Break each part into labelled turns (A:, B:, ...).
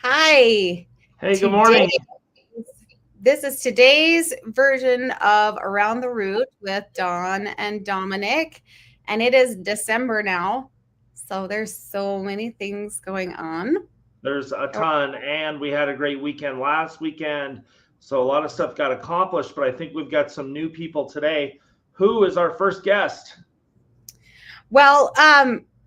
A: Hi.
B: Hey, good
A: Today,
B: morning.
A: this is today's version of Around the Root with Dawn and Dominic, and it is December now. So there's so many things going on.
B: There's a ton, and we had a great weekend last weekend. So a lot of stuff got accomplished, but I think we've got some new people today. Who is our first guest?
A: Well,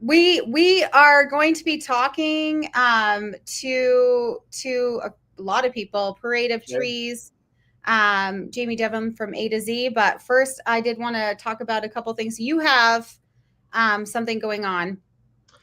A: we are going to be talking to a lot of people. Parade of
B: Okay.
A: Trees, Jamie Devon from A to Z. But first, I did want to talk about a couple things. You have something going on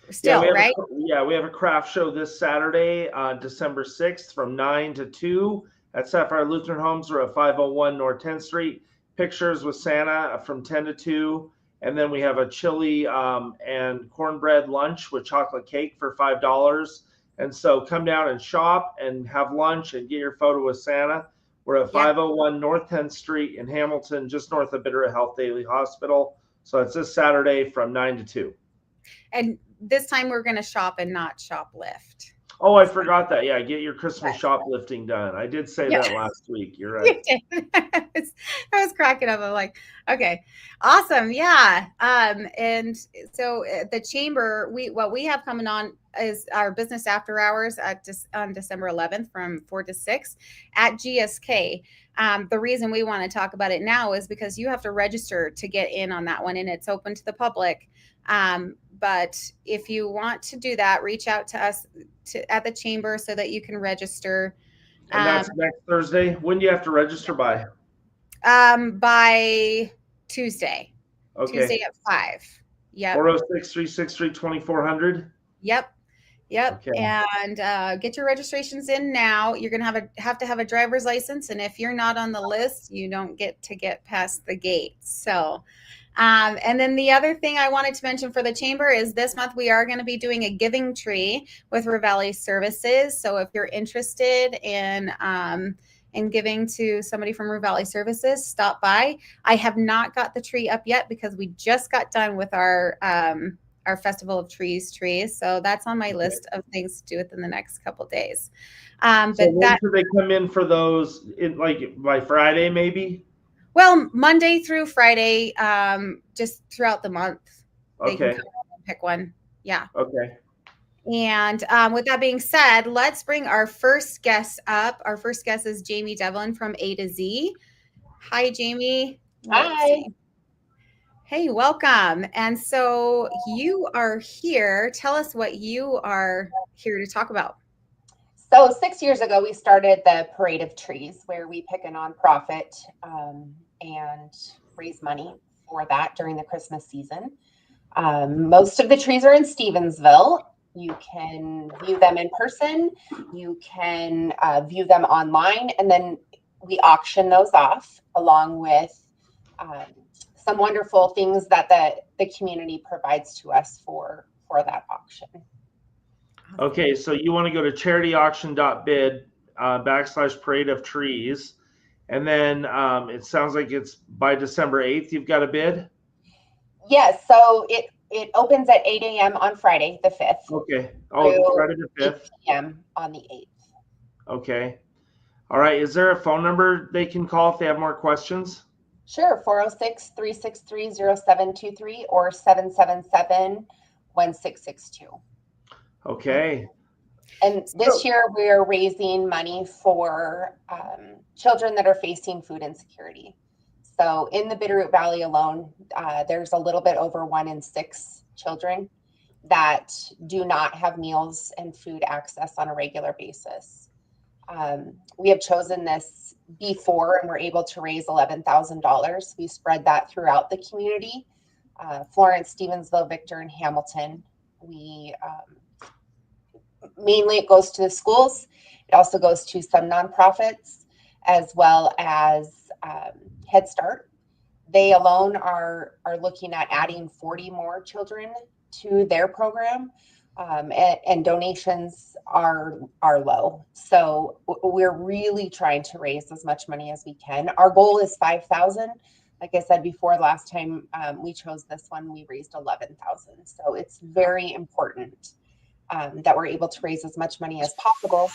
B: Yeah,
A: still, right?
B: we have a craft show this Saturday, December 6th from 9 to 2 at Sapphire Lutheran Homes. We're at 501 North 10th Street. Pictures with Santa from 10 to 2. And then we have a chili and cornbread lunch with chocolate cake for $5. And so come down and shop and have lunch and get your photo with Santa. We're at
A: Yeah.
B: 501 North 10th Street in Hamilton, just north of Bitterroot Health Daily Hospital. So it's this Saturday from 9 to 2.
A: And this time we're going to shop and not shoplift.
B: Oh, I forgot that. Yeah, get your Christmas shoplifting done. I did say
A: Yeah.
B: that last week. You're
A: You
B: right.
A: did. I was cracking up. I'm like, okay, awesome, yeah. And so the chamber, what we have coming on is our business after hours on December 11th from 4 to 6 at GSK. The reason we want to talk about it now is because you have to register to get in on that one, and it's open to the public. But if you want to do that, reach out to us at the chamber so that you can register.
B: And that's next Thursday. When do you have to register by?
A: By Tuesday.
B: Okay.
A: Tuesday at 5. Yep.
B: 406 363 2400.
A: Yep. Yep.
B: Okay.
A: And get your registrations in now. You're gonna have to have a driver's license, and if you're not on the list, you don't get past the gate. So and then the other thing I wanted to mention for the chamber is this month we are going to be doing a giving tree with Valley Services. So if you're interested in giving to somebody from Valley Services, stop by. I have not got the tree up yet because we just got done with our Festival of Trees tree. So that's on my list of things to do within the next couple days.
B: So when should they come in for those? Like by Friday, maybe?
A: Well, Monday through Friday, just throughout the month, they can
B: Okay.
A: come and pick one. Yeah.
B: Okay.
A: And with that being said, let's bring our first guest up. Our first guest is Jamie Devlin from A to Z. Hi, Jamie.
C: Hi.
A: Hey, welcome. And so you are here. Tell us what you are here to talk about.
C: So 6 years ago, we started the Parade of Trees, where we pick a nonprofit and raise money for that during the Christmas season. Most of the trees are in Stevensville. You can view them in person. You can view them online, and then we auction those off along with some wonderful things that the community provides to us for that auction.
B: Okay, so you want to go to charityauction.bid /parade of trees. And then it sounds like it's by December 8th you've got a bid?
C: Yes, so it opens at 8 a.m. on Friday, the 5th.
B: Okay. Oh, Friday the 5th.
C: 8 p.m. on the 8th.
B: Okay. All right. Is there a phone number they can call if they have more questions?
C: Sure, 406-363-0723 or 777-1662.
B: Okay.
C: And this year we're raising money for children that are facing food insecurity. So in the Bitterroot Valley alone, there's a little bit over 1 in 6 children that do not have meals and food access on a regular basis. We have chosen this before and we're able to raise $11,000. We spread that throughout the community, Florence, Stevensville, Victor, and Hamilton. We mainly it goes to the schools. It also goes to some nonprofits as well as Head Start. They alone are looking at adding 40 more children to their program, and donations are low. So we're really trying to raise as much money as we can. Our goal is 5,000. Like I said before, last time we chose this one, we raised 11,000. So it's very important that we're able to raise as much money as possible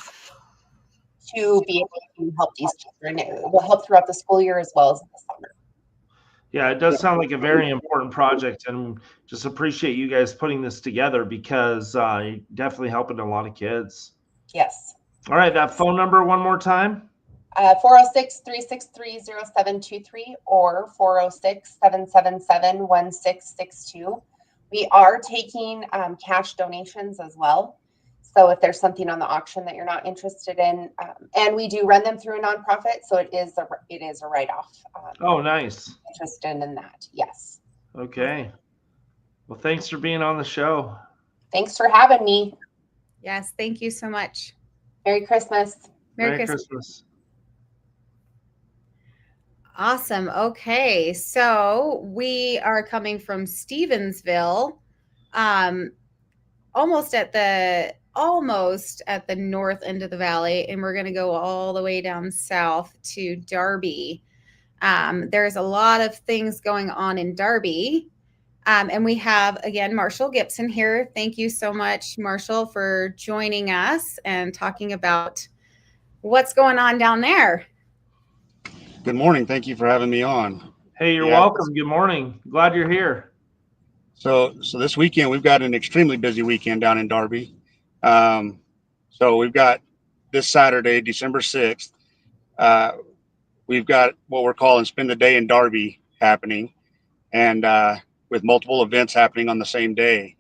C: to be able to help these children. It will help throughout the school year as well as in the summer.
B: Yeah, it does sound like a very important project, and just appreciate you guys putting this together because you're definitely helping a lot of kids.
C: Yes.
B: All right, that phone number one more time.
C: 406-363-0723 or 406-777-1662. We are taking cash donations as well. So if there's something on the auction that you're not interested in, and we do run them through a nonprofit, so it is a write-off.
B: Oh, nice.
C: Interested in that, yes.
B: Okay. Well, thanks for being on the show.
C: Thanks for having me.
A: Yes, thank you so much.
C: Merry Christmas.
A: Merry Christmas. Awesome. Okay, so we are coming from Stevensville, almost at the north end of the valley, and we're going to go all the way down south to Darby. There's a lot of things going on in Darby, and we have again Marshall Gibson here. Thank you so much, Marshall, for joining us and talking about what's going on down there.
D: Good morning. Thank you for having me on.
B: Hey, you're welcome. Good morning. Glad you're here.
D: So this weekend, we've got an extremely busy weekend down in Darby. So we've got this Saturday, December 6th, we've got what we're calling Spend the Day in Darby happening, and with multiple events happening on the same day.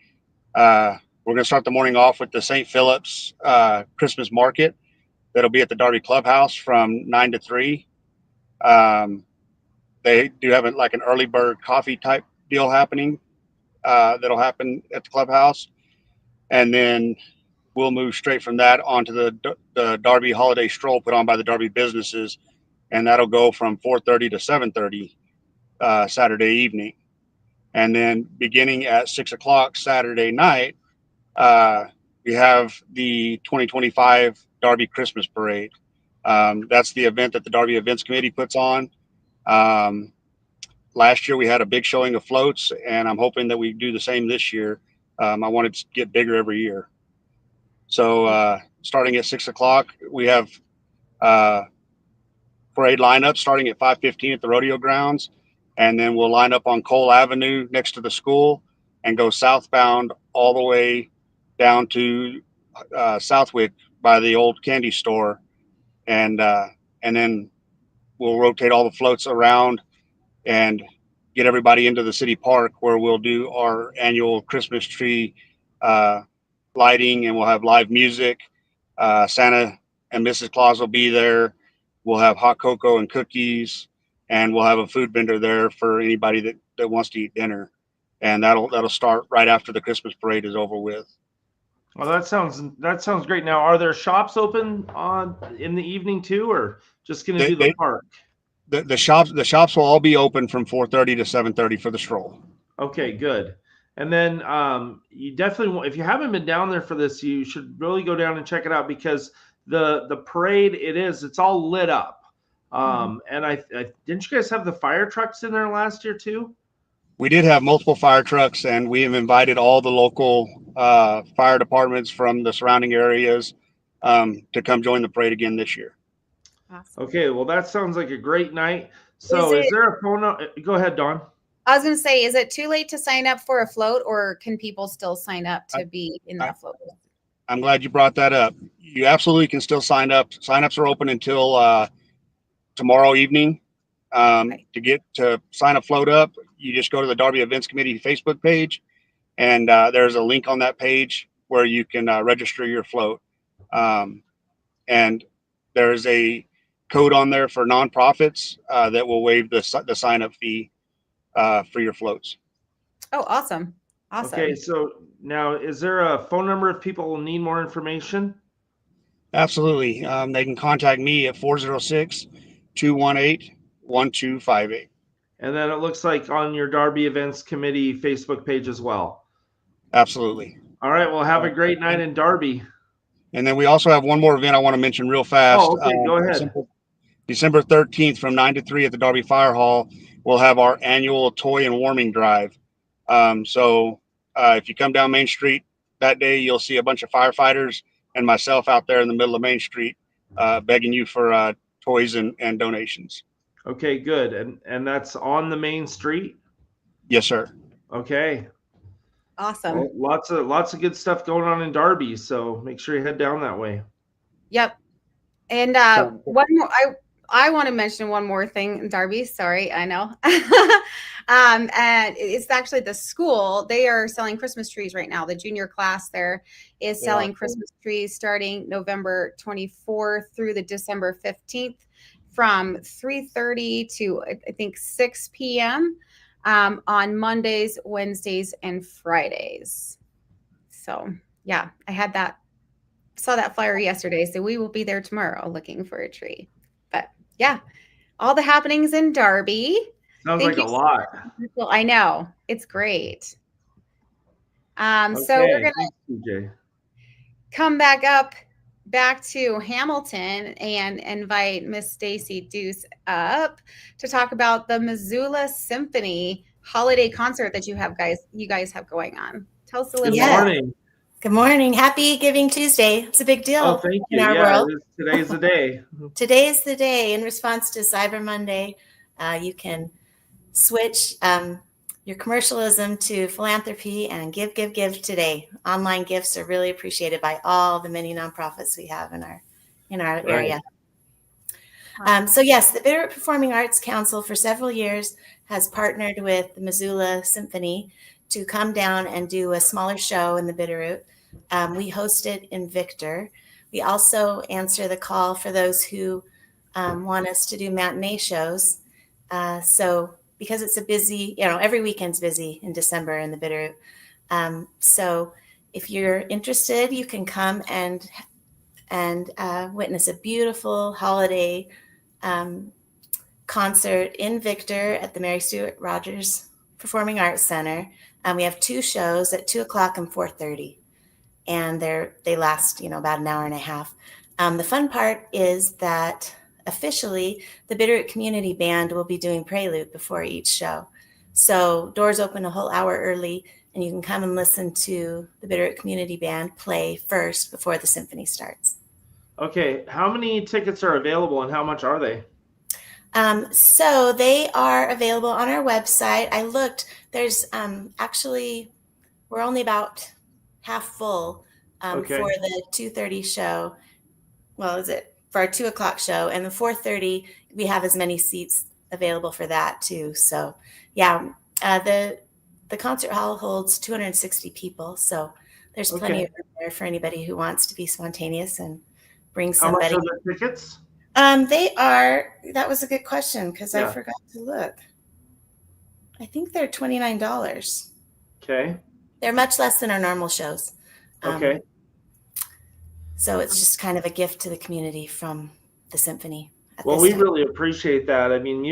D: We're going to start the morning off with the St. Philip's Christmas Market. That'll be at the Darby Clubhouse from 9 to 3. They do have like an early bird coffee type deal happening that'll happen at the clubhouse, and then we'll move straight from that onto the Darby Holiday Stroll put on by the Darby businesses, and that'll go from 4:30 to 7:30 Saturday evening, and then beginning at 6 o'clock Saturday night, we have the 2025 Darby Christmas Parade. That's the event that the Darby Events Committee puts on. Last year we had a big showing of floats, and I'm hoping that we do the same this year. I want it to get bigger every year. So starting at 6 o'clock, we have parade lineup starting at 5:15 at the rodeo grounds, and then we'll line up on Cole Avenue next to the school and go southbound all the way down to Southwick by the old candy store, and then we'll rotate all the floats around and get everybody into the city park, where we'll do our annual Christmas tree lighting, and we'll have live music. Santa and Mrs. Claus will be there. We'll have hot cocoa and cookies, and we'll have a food vendor there for anybody that wants to eat dinner. And that'll start right after the Christmas parade is over with.
B: Well, that sounds great. Now, are there shops open in the evening too, or just going to do the park?
D: The shops will all be open from 4:30 to 7:30 for the stroll.
B: Okay, good. And then you definitely, if you haven't been down there for this, you should really go down and check it out, because the parade, it's all lit up. And I didn't you guys have the fire trucks in there last year too?
D: We did have multiple fire trucks, and we have invited all the local fire departments from the surrounding areas to come join the parade again this year.
A: Awesome.
B: Okay, well, that sounds like a great night. So is there a phone? Go ahead, Dawn.
A: I was going to say, is it too late to sign up for a float, or can people still sign up to be in that float?
D: I'm glad you brought that up. You absolutely can still sign up. Sign-ups are open until tomorrow evening. To sign a float up, you just go to the Darby Events Committee Facebook page, and there's a link on that page where you can register your float. And there's a code on there for nonprofits that will waive the sign-up fee for your floats.
A: Oh, awesome.
B: Okay, so now, is there a phone number if people will need more information?
D: Absolutely. They can contact me at 406-218-1258.
B: And then it looks like on your Darby Events Committee Facebook page as well.
D: Absolutely.
B: All right, well, have a great night in Darby.
D: And then we also have one more event I want to mention real fast.
B: Oh, okay, go ahead.
D: December 13th from 9 to 3 at the Darby Fire Hall, we'll have our annual toy and warming drive. So if you come down Main Street that day you'll see a bunch of firefighters and myself out there in the middle of Main Street, begging you for toys and donations.
B: Okay, good. And that's on the main street?
D: Yes, sir.
B: Okay.
A: Awesome.
B: Well, lots of good stuff going on in Darby, so make sure you head down that way.
A: Yep. And one more, I want to mention one more thing, Darby. Sorry, I know. And it's actually the school. They are selling Christmas trees right now. The junior class there is selling Christmas trees starting November 24th through the December 15th from 3:30 to I think 6 p.m. On Mondays, Wednesdays, and Fridays. So yeah, saw that flyer yesterday, so we will be there tomorrow looking for a tree. But yeah, all the happenings in Darby.
B: Sounds like a lot.
A: Well, I know, it's great.
B: Okay,
A: so we're gonna
B: TJ.
A: come back to Hamilton and invite Miss Stacy Deuce up to talk about the Missoula Symphony holiday concert that you guys have going on. Tell us a little
B: Good
A: bit.
B: morning.
E: Good morning. Happy Giving Tuesday. It's a big deal.
B: Oh, thank you.
E: In our world.
B: Today's the day.
E: Today's the day. In response to Cyber Monday, you can switch your commercialism to philanthropy and give today. Online gifts are really appreciated by all the many nonprofits we have in our area. So yes, the Bitterroot Performing Arts Council for several years has partnered with the Missoula Symphony to come down and do a smaller show in the Bitterroot. We host it in Victor. We also answer the call for those who want us to do matinee shows. So because it's a busy, every weekend's busy in December in the Bitterroot. So if you're interested, you can come and witness a beautiful holiday concert in Victor at the Mary Stuart Rogers Performing Arts Center. We have two shows at 2:00 and 4:30, and they last, about an hour and a half. The fun part is that officially the Bitterroot Community Band will be doing prelude before each show. So doors open a whole hour early, and you can come and listen to the Bitterroot Community Band play first before the symphony starts.
B: Okay, how many tickets are available and how much are they?
E: So they are available on our website. I looked, there's actually, we're only about half full for the 2:30 show. Well, is it for our 2:00 show? And the 4:30, we have as many seats available for that too. So yeah, the concert hall holds 260 people. So there's plenty of room there for anybody who wants to be spontaneous and bring somebody.
B: How much are the tickets?
E: That was a good question because I forgot to look. I think they're $29.
B: Okay.
E: They're much less than our normal shows.
B: Okay.
E: So it's just kind of a gift to the community from the symphony.
B: Well, we really appreciate that. I mean,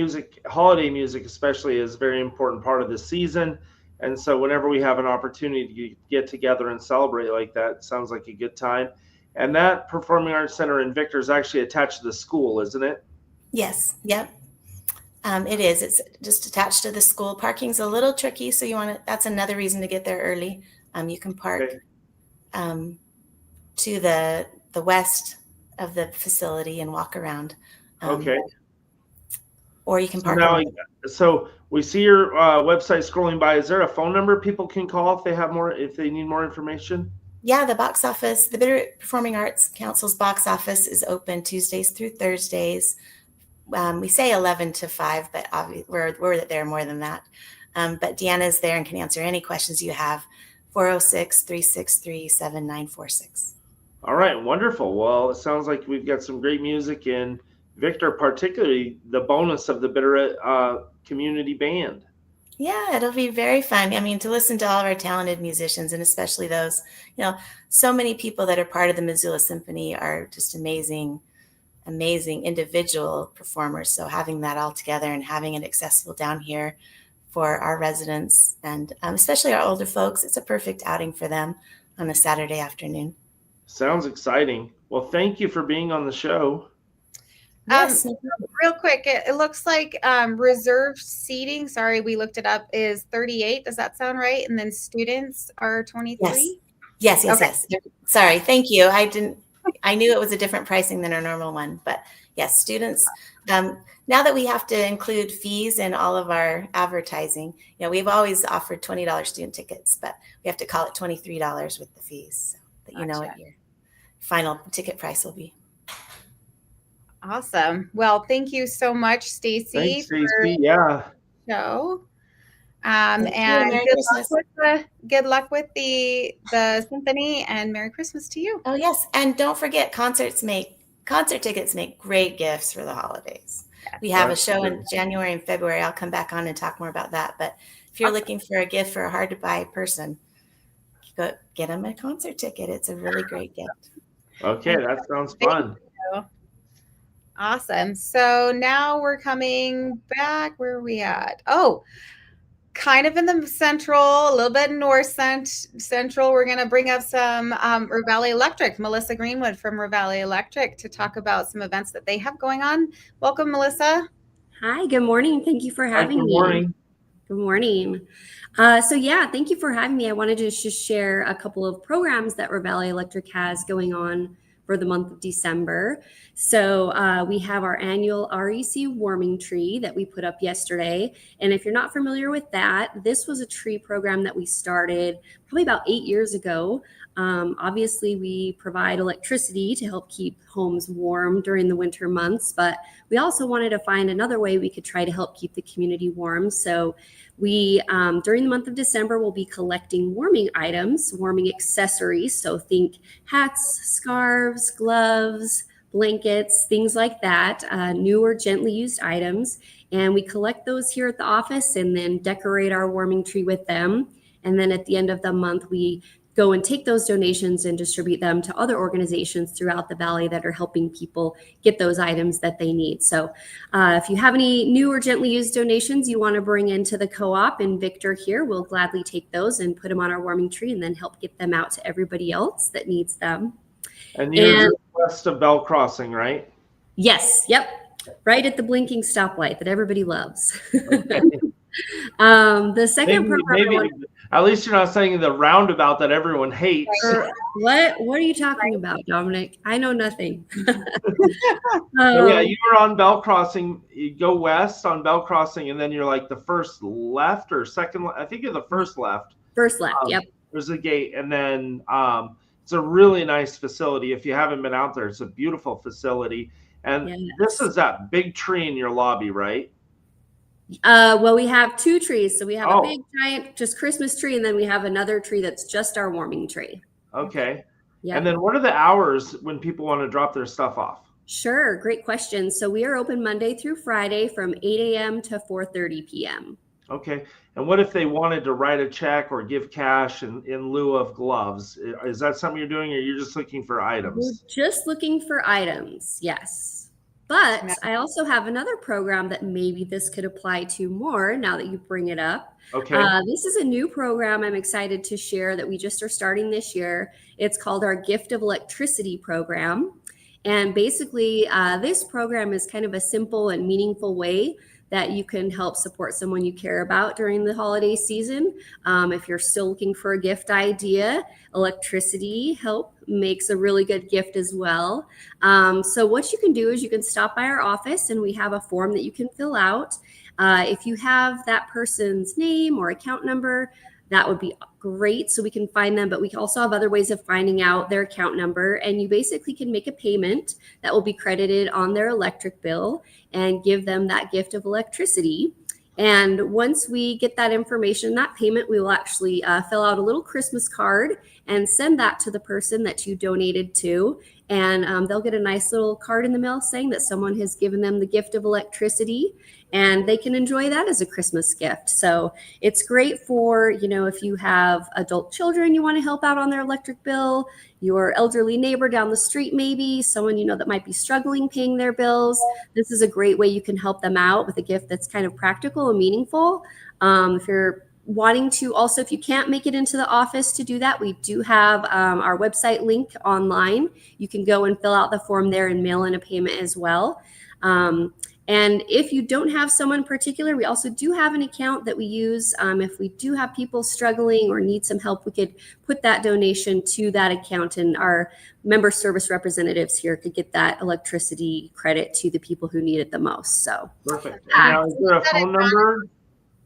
B: holiday music especially, is a very important part of the season. And so whenever we have an opportunity to get together and celebrate like that, it sounds like a good time. And that Performing Arts Center in Victor is actually attached to the school, isn't it?
E: Yes. Yep. It is. It's just attached to the school. Parking's a little tricky, so that's another reason to get there early. You can park to the west of the facility and walk around. Or you can park.
B: So we see your website scrolling by. Is there a phone number people can call if they need more information?
E: Yeah, the box office, the Bitterroot Performing Arts Council's box office is open Tuesdays through Thursdays. We say 11 to 5, but we're there more than that. But Deanna's there and can answer any questions you have. 406-363-7946.
B: All right, wonderful. Well, it sounds like we've got some great music in Victor, particularly the bonus of the Bitterroot Community Band.
E: Yeah, it'll be very fun. I mean, to listen to all of our talented musicians, and especially those, so many people that are part of the Missoula Symphony are just amazing individual performers. So having that all together and having it accessible down here for our residents and especially our older folks, it's a perfect outing for them on a Saturday afternoon.
B: Sounds exciting. Well, thank you for being on the show.
E: Yes.
A: Real quick, it looks like reserved seating, sorry, we looked it up, is 38. Does that sound right? And then students are 23?
E: Yes.
A: Okay.
E: Sorry. Thank you. I knew it was a different pricing than our normal one, but yes, students, now that we have to include fees in all of our advertising, we've always offered $20 student tickets, but we have to call it $23 with the fees, so that you know what your final ticket price will be.
A: Awesome. Well, thank you so much, Stacy.
B: Thanks, Stacy. Yeah.
A: Show.
E: And
A: Merry good luck with the symphony, and Merry Christmas to you.
E: Oh yes, and don't forget, concert tickets make great gifts for the holidays. Yes, we have a show in January and February. I'll come back on and talk more about that. But if you're looking for a gift for a hard to buy person, go get them a concert ticket. It's a really great gift.
B: Okay, that sounds fun.
A: Awesome. So now we're coming back. Where are we at? Oh, kind of in the central, a little bit north central. We're going to bring up some Ravalli Electric, Melissa Greenwood from Ravalli Electric, to talk about some events that they have going on. Welcome, Melissa.
F: Hi, good morning. Thank you for having me.
B: Good morning.
F: Good morning. Thank you for having me. I wanted to just share a couple of programs that Ravalli Electric has going on for the month of December. So we have our annual REC warming tree that we put up yesterday. And if you're not familiar with that, this was a tree program that we started probably about 8 years ago. Obviously, we provide electricity to help keep homes warm during the winter months, but we also wanted to find another way we could try to help keep the community warm. So we, during the month of December, will be collecting warming items, warming accessories. So think hats, scarves, gloves, blankets, things like that, new or gently used items. And we collect those here at the office and then decorate our warming tree with them. And then at the end of the month, we go and take those donations and distribute them to other organizations throughout the valley that are helping people get those items that they need. So if you have any new or gently used donations you want to bring into the co-op and Victor here, we'll gladly take those and put them on our warming tree and then help get them out to everybody else that needs them.
B: And you're west of Bell Crossing, right?
F: Yes. Yep. Right at the blinking stoplight that everybody loves.
B: Okay.
F: The second program.
B: At least you're not saying the roundabout that everyone hates.
F: What are you talking about, Dominic? I know nothing.
B: Yeah, you were on Bell Crossing. You go west on Bell Crossing, and then you're like the first left or second. I think you're the first left.
F: First left, yep.
B: There's a gate, and then it's a really nice facility. If you haven't been out there, it's a beautiful facility. And This is that big tree in your lobby, right?
F: Well, we have two trees. So we have a big, giant, just Christmas tree, and then we have another tree that's just our warming tree.
B: Okay.
F: Yeah.
B: And then what are the hours when people want to drop their stuff off?
F: Sure. Great question. So we are open Monday through Friday from 8 a.m. to 4:30 p.m.
B: Okay. And what if they wanted to write a check or give cash in lieu of gloves? Is that something you're doing, or you're just looking for items?
F: We're just looking for items. Yes. But I also have another program that maybe this could apply to more now that you bring it up.
B: Okay.
F: This is a new program I'm excited to share that we just are starting this year. It's called our Gift of Electricity program. And basically, this program is kind of a simple and meaningful way that you can help support someone you care about during the holiday season. If you're still looking for a gift idea, electricity help makes a really good gift as well. So what you can do is you can stop by our office and we have a form that you can fill out. If you have that person's name or account number, that would be great so we can find them, but we also have other ways of finding out their account number, and you basically can make a payment that will be credited on their electric bill and give them that gift of electricity. And once we get that information, that payment, we will actually fill out a little Christmas card and send that to the person that you donated to. And they'll get a nice little card in the mail saying that someone has given them the gift of electricity, and they can enjoy that as a Christmas gift. So it's great for, if you have adult children you want to help out on their electric bill, your elderly neighbor down the street, maybe someone that might be struggling paying their bills. This is a great way you can help them out with a gift that's kind of practical and meaningful. If you're wanting to also, if you can't make it into the office to do that, we do have our website link online. You can go and fill out the form there and mail in a payment as well. And if you don't have someone in particular, we also do have an account that we use. If we do have people struggling or need some help, we could put that donation to that account, and our member service representatives here could get that electricity credit to the people who need it the most. So
B: perfect. And now, is there a phone number?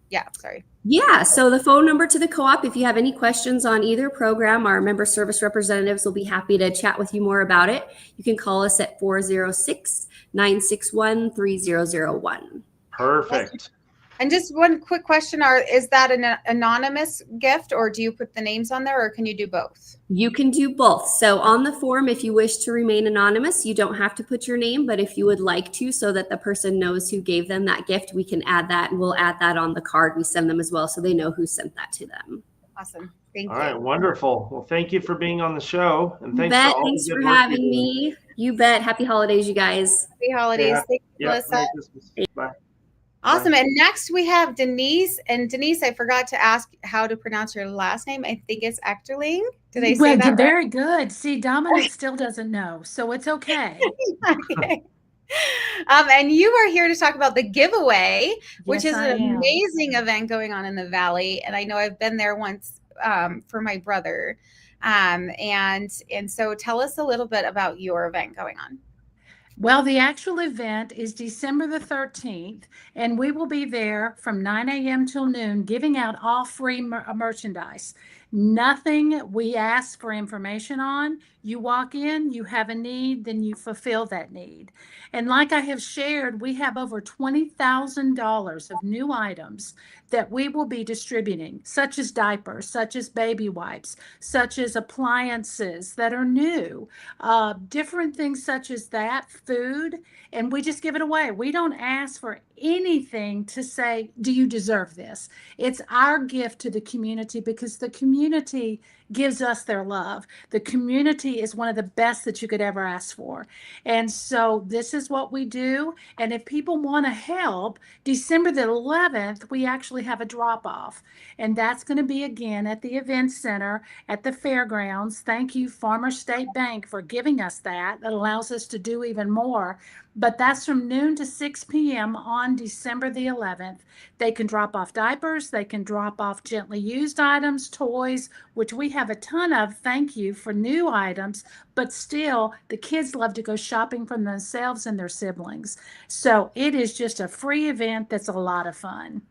A: Yeah, sorry.
F: yeah, so the phone number to the co-op, if you have any questions on either program, our member service representatives will be happy to chat with you more about it. You can call us at 406-961-3001.
B: Perfect.
A: And just one quick question, is that an anonymous gift, or do you put the names on there, or can you do both?
F: You can do both. So on the form, if you wish to remain anonymous, you don't have to put your name, but if you would like to, so that the person knows who gave them that gift, we can add that, and we'll add that on the card we send them as well, so they know who sent that to them.
A: Awesome. Thank you.
B: All right, wonderful. Well, thank you for being on the show, and thanks
F: You bet.
B: for all
F: Thanks
B: the good
F: for
B: work
F: having
B: you're doing.
F: me. You bet. Happy holidays, you guys.
A: Happy holidays.
B: Yeah.
A: Thank you,
B: Yeah,
A: Melissa.
B: Merry Christmas. Bye.
A: Awesome. And next we have Denise. And Denise, I forgot to ask how to pronounce your last name. I think it's Echterling. Did I say that right?
G: Very good. See, Dominic still doesn't know, so it's okay.
A: Okay. And you are here to talk about the giveaway, which
G: Yes,
A: is
G: I
A: an
G: am.
A: amazing event going on in the Valley. And I know I've been there once for my brother. And so tell us a little bit about your event going on.
G: Well, the actual event is December the 13th, and we will be there from 9 a.m. till noon giving out all free merchandise. Nothing we ask for information on. You walk in, you have a need, then you fulfill that need. And like I have shared, we have over $20,000 of new items that we will be distributing, such as diapers, such as baby wipes, such as appliances that are new, different things such as that, food, and we just give it away. We don't ask for anything to say, do you deserve this? It's our gift to the community, because the community gives us their love. The community is one of the best that you could ever ask for. And so this is what we do. And if people want to help, December the 11th, we actually have a drop off. And that's going to be again at the event center at the fairgrounds. Thank you, Farmer State Bank, for giving us that. That allows us to do even more. But that's from noon to 6 p.m. on December the 11th. They can drop off diapers. They can drop off gently used items, toys, which we have a ton of. Thank you for new items. But still, the kids love to go shopping for themselves and their siblings. So it is just a free event that's a lot of fun.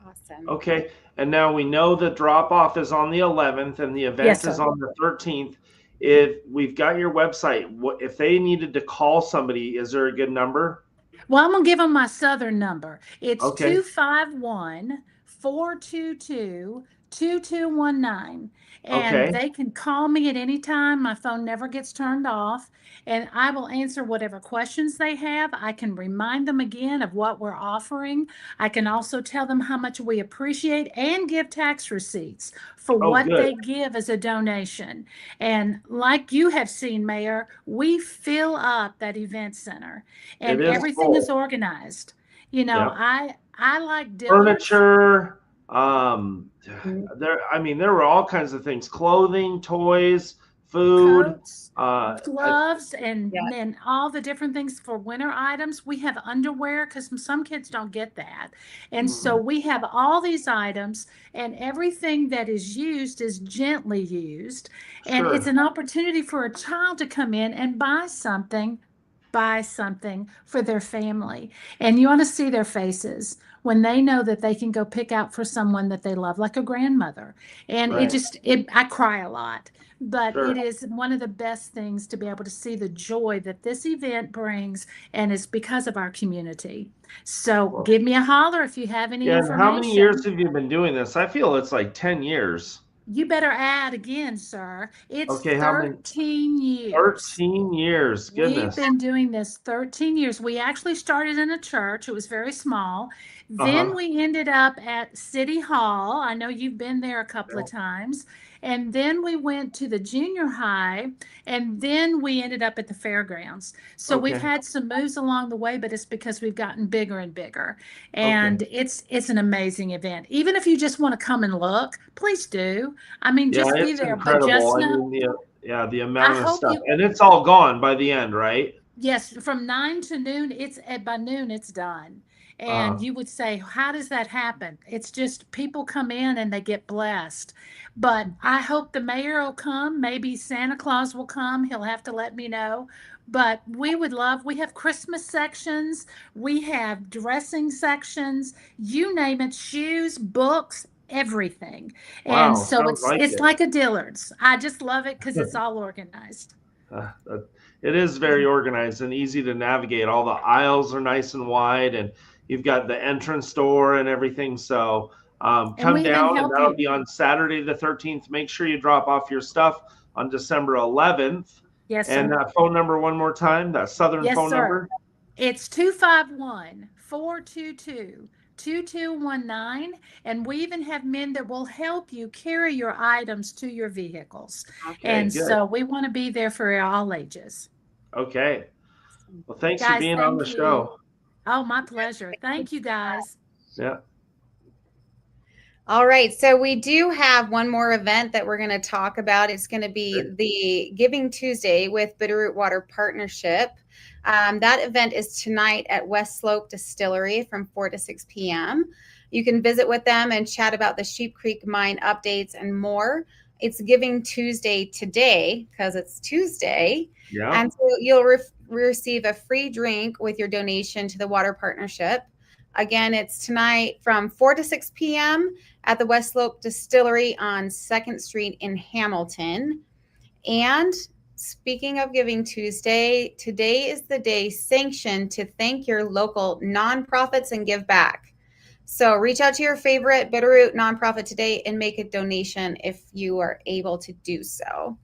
A: Awesome.
B: Okay. And now we know the drop off is on the 11th and the event is on the 13th. If we've got your website, if they needed to call somebody, is there a good number?
G: Well, I'm going to give them my Southern number. It's 251-422-2219. And they can call me at any time. My phone never gets turned off. And I will answer whatever questions they have. I can remind them again of what we're offering. I can also tell them how much we appreciate and give tax receipts for what they give as a donation. And like you have seen, Mayor, we fill up that event center and everything is organized. You know, I like
B: furniture. There were all kinds of things: clothing, toys, food,
G: coats, gloves, and then all the different things for winter items. We have underwear, because some kids don't get that. And so we have all these items, and everything that is used is gently used. And it's an opportunity for a child to come in and buy something for their family. And you want to see their faces when they know that they can go pick out for someone that they love, like a grandmother. And I cry a lot, but it is one of the best things to be able to see the joy that this event brings, and it's because of our community. So give me a holler if you have any information.
B: How many years have you been doing this? I feel it's like 10 years.
G: You better add again, sir. It's 13 years.
B: 13 years. Goodness.
G: We've been doing this 13 years. We actually started in a church. It was very small. Then we ended up at City Hall. I know you've been there a couple of times. And then we went to the junior high, and then we ended up at the fairgrounds. So we've had some moves along the way, but it's because we've gotten bigger and bigger. And it's an amazing event. Even if you just want to come and look, please do. I mean, just be there.
B: Incredible.
G: But just
B: the amount of stuff. And it's all gone by the end, right?
G: Yes, from 9 to noon, by noon, it's done. And you would say, how does that happen? It's just people come in and they get blessed. But I hope the mayor will come. Maybe Santa Claus will come. He'll have to let me know. But we have Christmas sections, we have dressing sections, you name it, shoes, books, everything. And
B: Wow,
G: so
B: sounds
G: it's
B: like
G: it's
B: it.
G: like a Dillard's. I just love it because it's all organized.
B: Uh, uh, it is very organized and easy to navigate. All the aisles are nice and wide, and you've got the entrance door and everything. So
G: And
B: come
G: we even
B: down, and
G: help
B: that'll
G: you.
B: be on Saturday the 13th. Make sure you drop off your stuff on December 11th.
G: Yes,
B: And
G: sir.
B: that phone number one more time, that Southern
G: Yes,
B: phone
G: sir.
B: number.
G: It's 251-422-2219. And we even have men that will help you carry your items to your vehicles.
B: Okay,
G: And
B: good.
G: so we want to be there for all ages.
B: Okay. Well, thanks for
G: Guys,
B: being on the
G: thank you.
B: show.
G: Oh, my pleasure. Thank you, guys.
B: Yeah.
A: All right, so we do have one more event that we're going to talk about. It's going to be the Giving Tuesday with Bitterroot Water Partnership. That event is tonight at West Slope Distillery from 4 to 6 p.m. You can visit with them and chat about the Sheep Creek mine updates and more. It's Giving Tuesday today because it's Tuesday.
B: Yeah.
A: And so you'll receive a free drink with your donation to the Water Partnership. Again, it's tonight from 4 to 6 p.m. at the West Slope Distillery on 2nd Street in Hamilton. And speaking of Giving Tuesday, today is the day sanctioned to thank your local nonprofits and give back. So reach out to your favorite Bitterroot nonprofit today and make a donation if you are able to do so.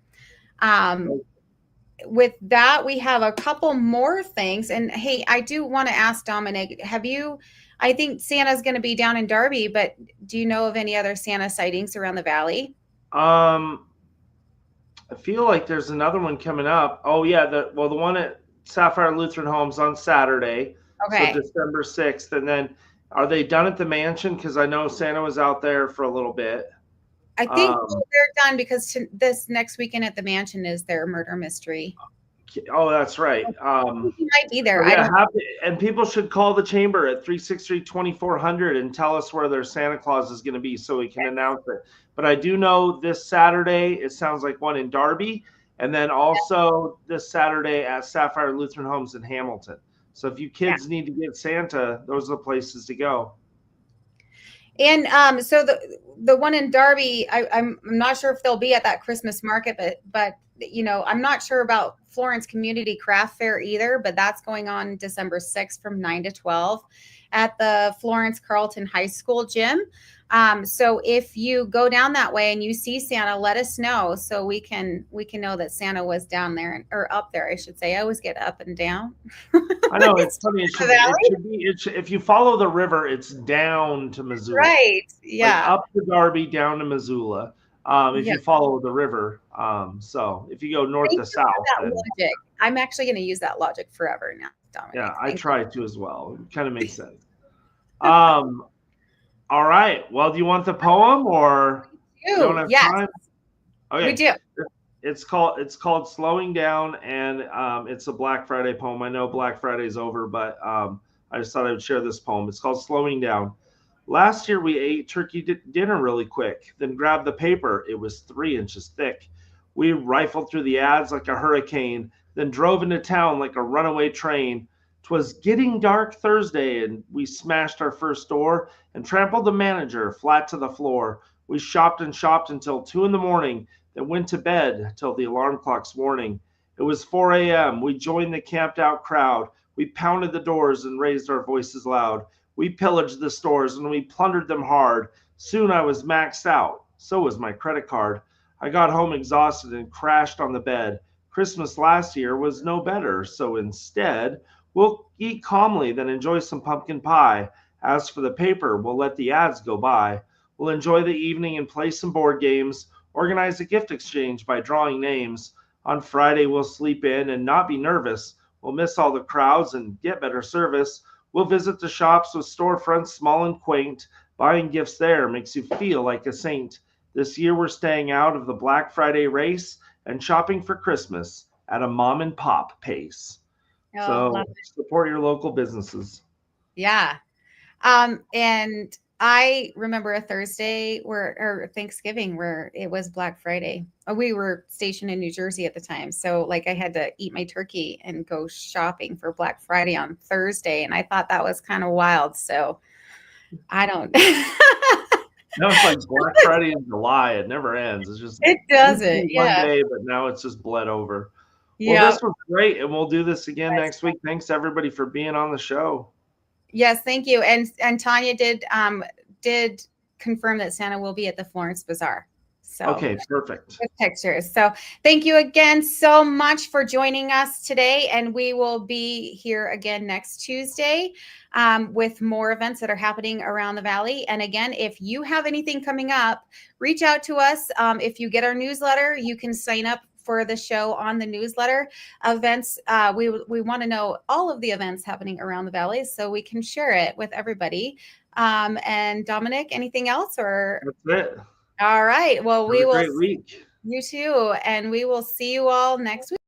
A: With that, we have a couple more things. And hey, I do want to ask Dominic, I think Santa's going to be down in Darby, but do you know of any other Santa sightings around the valley?
B: I feel like there's another one coming up. Oh yeah, the one at Sapphire Lutheran Homes on Saturday.
A: Okay.
B: So December 6th. And then are they done at the mansion? Because I know Santa was out there for a little bit.
A: I think they're done because this next weekend at the mansion is their murder mystery.
B: Oh, that's right.
A: He might be there.
B: Yeah, and people should call the chamber at 363-2400 and tell us where their Santa Claus is going to be so we can announce it. But I do know this Saturday, it sounds like one in Darby, and then also this Saturday at Sapphire Lutheran Homes in Hamilton. So if you kids need to get Santa, those are the places to go.
A: And so the one in Darby, I'm not sure if they'll be at that Christmas market, but I'm not sure about Florence Community Craft Fair either, but that's going on December 6th from 9 to 12 at the Florence Carlton High School gym. So if you go down that way and you see Santa, let us know so we can know that Santa was down there or up there, I should say. I always get up and down.
B: I know it's funny. It should be if you follow the river, it's down to Missoula.
A: Right. Yeah.
B: Like up to Darby, down to Missoula. If you follow the river. So if you go north to south.
A: Logic. I'm actually going to use that logic forever now, Dominic.
B: Yeah, I try to as well. It kind of makes sense. All right. Well, do you want the poem or you don't have time? Okay.
A: We do.
B: It's called Slowing Down, and it's a Black Friday poem. I know Black Friday's over, but I just thought I would share this poem. It's called Slowing Down. Last year we ate turkey dinner really quick, then grabbed the paper. It was 3 inches thick. We rifled through the ads like a hurricane, then drove into town like a runaway train. 'Twas getting dark Thursday, and we smashed our first door and trampled the manager flat to the floor. We shopped and shopped until 2 a.m, then went to bed till the alarm clock's warning. It was 4 a.m. We joined the camped out crowd. We pounded the doors and raised our voices loud. We pillaged the stores and we plundered them hard. Soon I was maxed out. So was my credit card. I got home exhausted and crashed on the bed. Christmas last year was no better, so instead, we'll eat calmly, then enjoy some pumpkin pie. As for the paper, we'll let the ads go by. We'll enjoy the evening and play some board games, organize a gift exchange by drawing names. On Friday, we'll sleep in and not be nervous. We'll miss all the crowds and get better service. We'll visit the shops with storefronts small and quaint. Buying gifts there makes you feel like a saint. This year, we're staying out of the Black Friday race and shopping for Christmas at a mom and pop pace.
A: Oh,
B: So
A: love
B: support your local businesses.
A: Yeah. And I remember a Thursday or Thanksgiving where it was Black Friday. We were stationed in New Jersey at the time. So like I had to eat my turkey and go shopping for Black Friday on Thursday. And I thought that was kind of wild. So I don't.
B: Now it's like Black Friday in July. It never ends. It's just
A: It doesn't.
B: one
A: Yeah.
B: day, but now it's just bled over. Well,
A: Yeah.
B: this was great, and we'll do this again next week. Thanks everybody for being on the show.
A: Yes, thank you. And Tanya did confirm that Santa will be at the Florence Bazaar. So
B: Okay, perfect.
A: with pictures. So thank you again so much for joining us today. And we will be here again next Tuesday with more events that are happening around the Valley. And again, if you have anything coming up, reach out to us. If you get our newsletter, you can sign up for the show on the newsletter events. We want to know all of the events happening around the Valley so we can share it with everybody. And Dominic, anything else? Or
B: That's it.
A: all right. Well, we
B: Have a
A: will.
B: great week.
A: You too. And we will see you all next week.